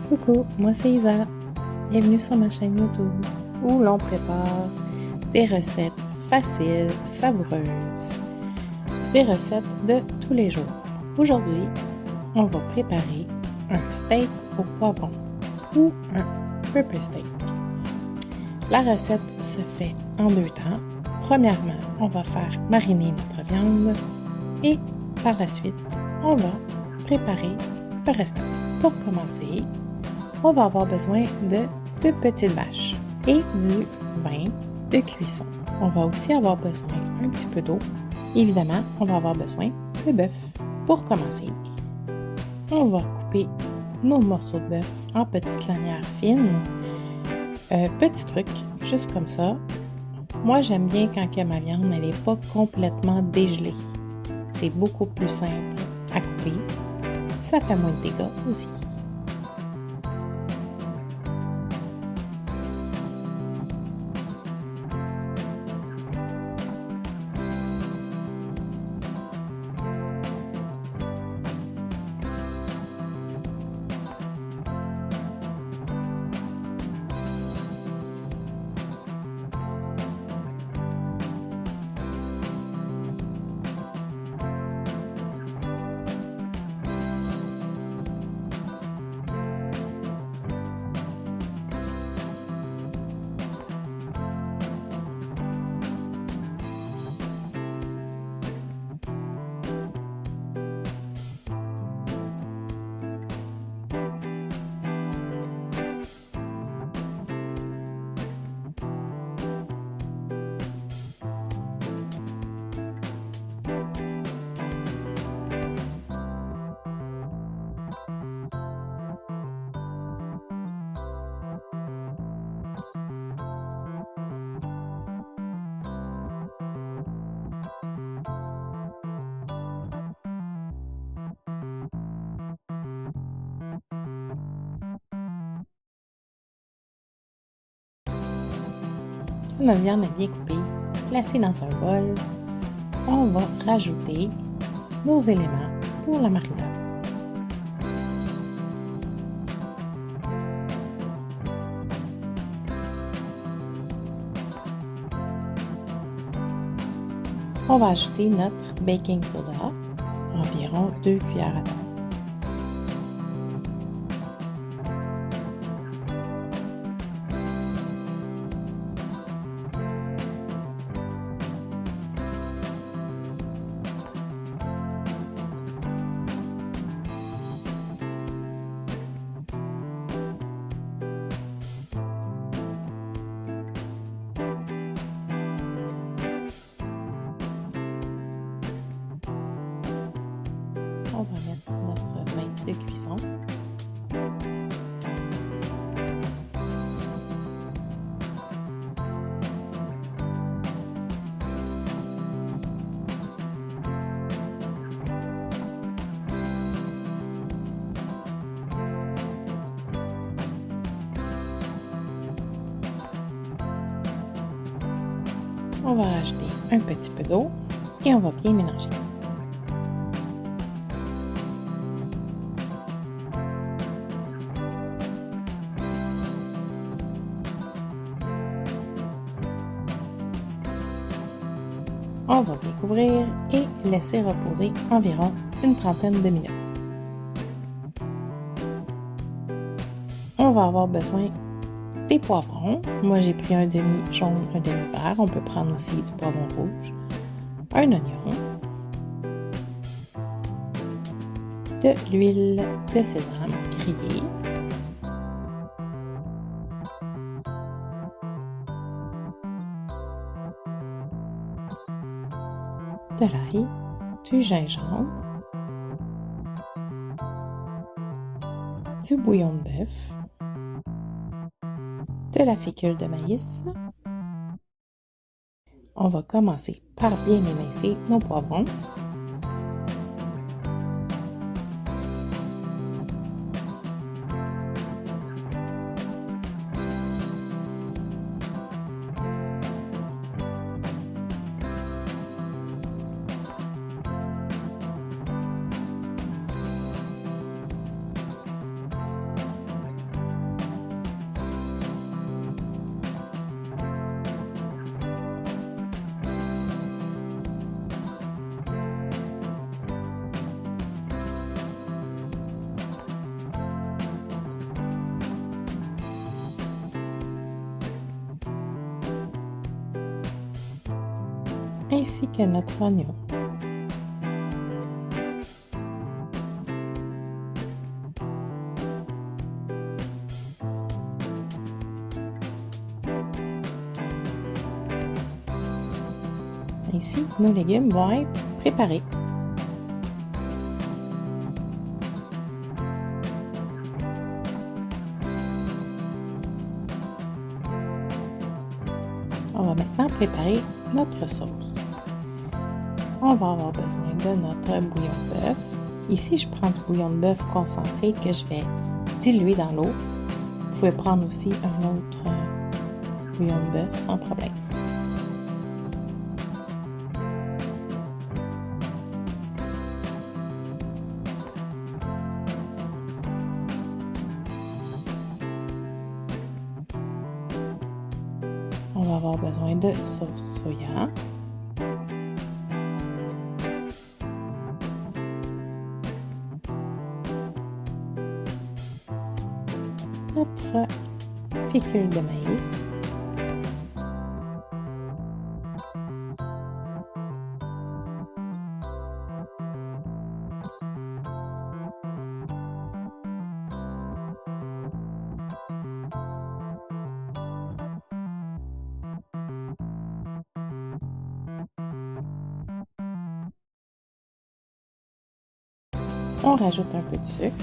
Coucou, moi c'est Isa. Bienvenue sur ma chaîne YouTube où l'on prépare des recettes faciles, savoureuses, des recettes de tous les jours. Aujourd'hui, on va préparer un steak au poivron ou un pepper steak. La recette se fait en deux temps. Premièrement, on va faire mariner notre viande et par la suite, on va préparer le restant. Pour commencer, on va avoir besoin de deux petites vaches et du vin de cuisson. On va aussi avoir besoin un petit peu d'eau. Évidemment, on va avoir besoin de bœuf. Pour commencer, on va couper nos morceaux de bœuf en petites lanières fines. Petit truc, juste comme ça. Moi, j'aime bien quand que ma viande n'est pas complètement dégelée. C'est beaucoup plus simple à couper. Ça fait moins de dégâts aussi. Notre viande est bien coupée, placée dans un bol, on va rajouter nos éléments pour la marinade. On va ajouter notre baking soda, environ 2 cuillères à table. On va mettre notre vin de cuisson. On va rajouter un petit peu d'eau et on va bien mélanger. On va bien couvrir et laisser reposer environ une trentaine de minutes. On va avoir besoin des poivrons. Moi, j'ai pris un demi jaune, un demi vert. On peut prendre aussi du poivron rouge. Un oignon. De l'huile de sésame grillée. De l'ail, du gingembre, du bouillon de bœuf, de la fécule de maïs. On va commencer par bien émincer nos poivrons. ainsi que notre oignon. Ainsi, nos légumes vont être préparés. On va maintenant préparer notre sauce. On va avoir besoin de notre bouillon de bœuf. Ici, je prends du bouillon de bœuf concentré que je vais diluer dans l'eau. Vous pouvez prendre aussi un autre bouillon de bœuf sans problème. On va avoir besoin de sauce soya. Notre fécule de maïs. On rajoute un peu de sucre.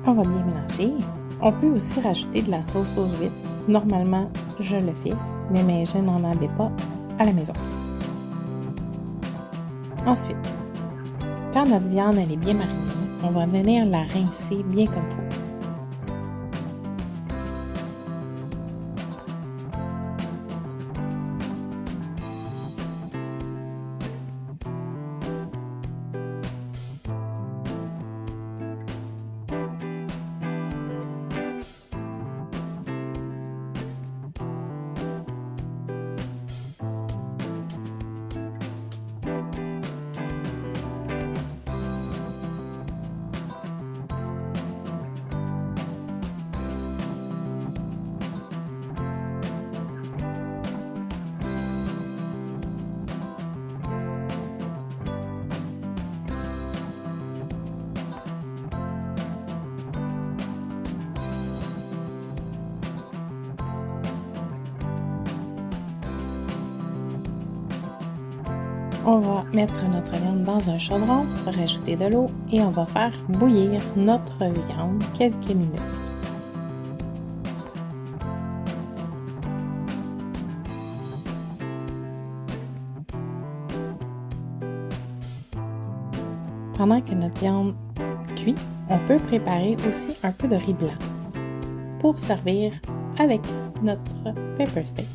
On va bien mélanger. On peut aussi rajouter de la sauce aux huîtres. Normalement, je le fais, mais je n'en avais pas à la maison. Ensuite, quand notre viande elle est bien marinée, on va venir la rincer bien comme il faut. On va mettre notre viande dans un chaudron, rajouter de l'eau et on va faire bouillir notre viande quelques minutes. Pendant que notre viande cuit, on peut préparer aussi un peu de riz blanc pour servir avec notre pepper steak.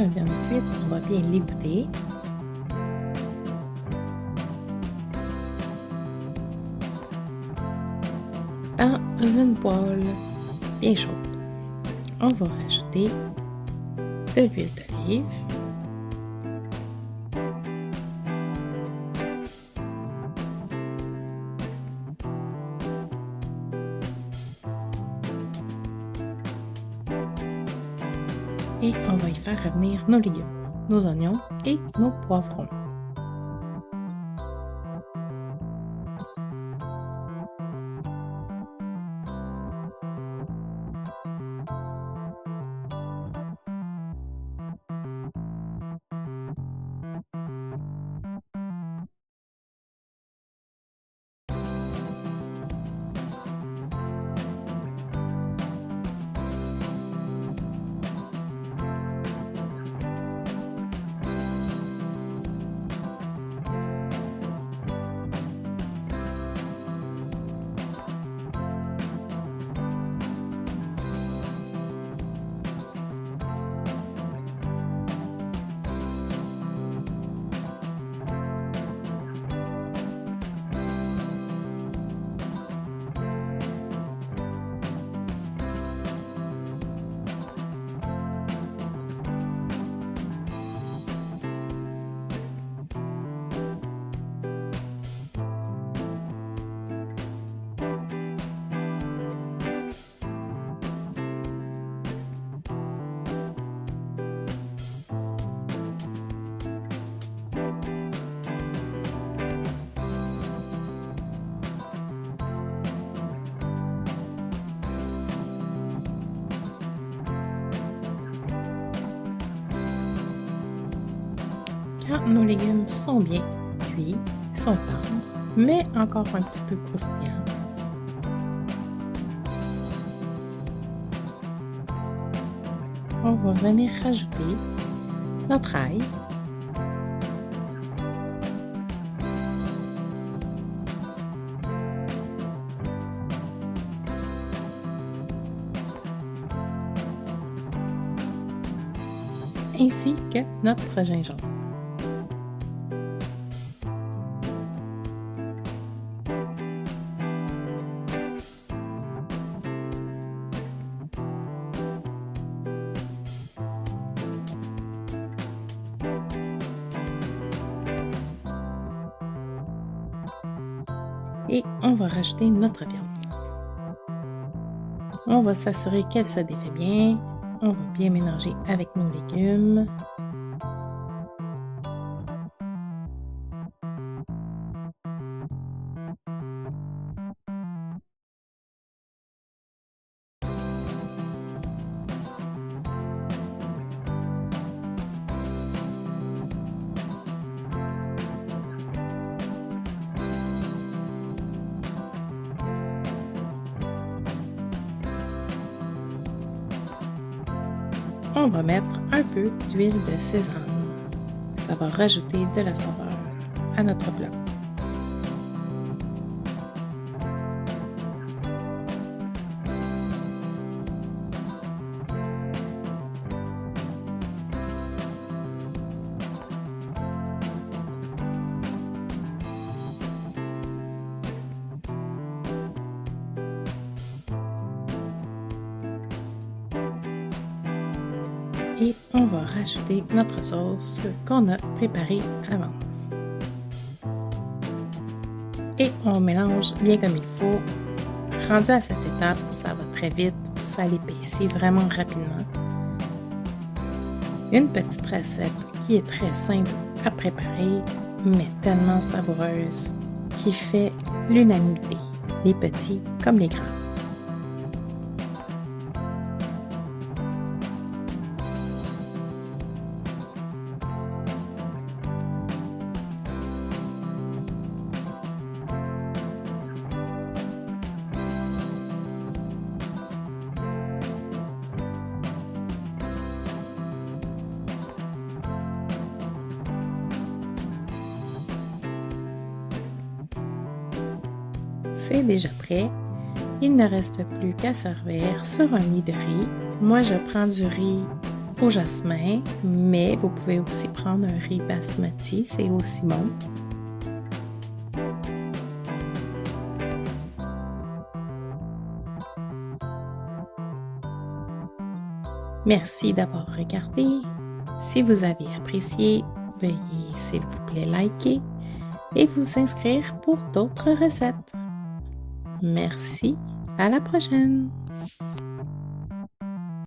notre viande est cuite, on va bien l'égoutter. Dans une poêle bien chaude, on va rajouter de l'huile d'olive, et on va y faire revenir nos légumes, nos oignons et nos poivrons. Quand nos légumes sont bien cuits, sont tendres, mais encore un petit peu croustillants, on va venir rajouter notre ail, ainsi que notre gingembre. Et on va rajouter notre viande. On va s'assurer qu'elle se défait bien. On va bien mélanger avec nos légumes. On va mettre un peu d'huile de sésame. Ça va rajouter de la saveur à notre plat. Et on va rajouter notre sauce qu'on a préparée à l'avance. Et on mélange bien comme il faut. Rendu à cette étape, ça va très vite, ça l'épaissit vraiment rapidement. Une petite recette qui est très simple à préparer, mais tellement savoureuse, qui fait l'unanimité, les petits comme les grands. C'est déjà prêt. Il ne reste plus qu'à servir sur un lit de riz. Moi, je prends du riz au jasmin, mais vous pouvez aussi prendre un riz basmati, c'est aussi bon. Merci d'avoir regardé. Si vous avez apprécié, veuillez s'il vous plaît liker et vous inscrire pour d'autres recettes. Merci, à la prochaine!